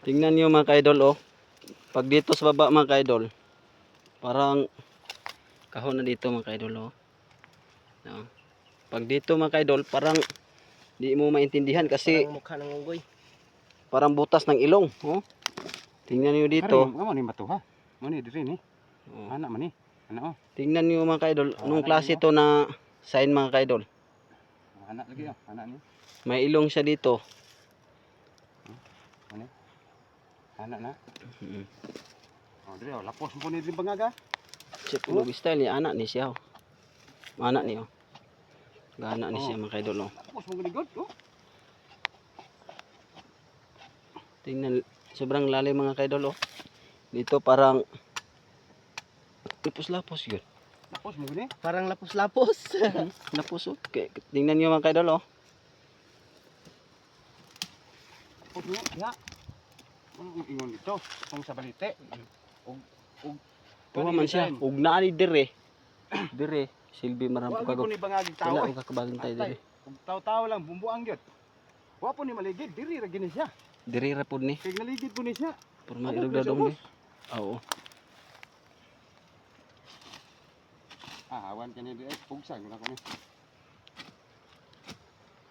Tingnan niyo mga ka-idol oh. Pag dito sa baba mga ka-idol, parang kahon na dito mga ka-idol oh. No. Pag dito mga ka-idol, parang di mo maintindihan kasi parang mukha ng unggoy. Parang butas ng ilong, oh. Tingnan niyo dito. Mo ni matuha. Mo ni diri ni. Oh. Ana man ni. Ana oh. Tingnan niyo mga ka-idol, Oh, anong anak klase niyo. to na sign mga ka-idol? Ana lagi oh. Ana ni. May ilong siya dito. Ano? Ana na. Mm. Oh, diri oh. Lapos mo ni diri bangaga. Chip ulo style ni anak ni siya. Oh. Anak ni oh. Gana ni Oh. siya mga ka-idol oh. Lapos mo ni god oh. Tingnan, sobrang lalim mga ka-idol oh. Dito parang lapos-lapos yun. Lapos mo ni. Parang lapos-lapos. Lapos oh. Okay. Tingnan niyo mga ka-idol oh. Lapos mo. Ya. Ano ingon dito? Kung sa balite. Og Tuwa man siya. Ug naa ni dire. Dire, silbi maram Wa ko ko ni bangagi tawo. wala ko kakabagantay dire. Ug taw-taw lang bumbuang gyud. Wa po ni maligid, diri ra gini siya. Dire ra pud ni. Kay naligid po ni siya. Pero mairog daw dong ni. Oo. Ah, awan kani diri pugsag na ko ni.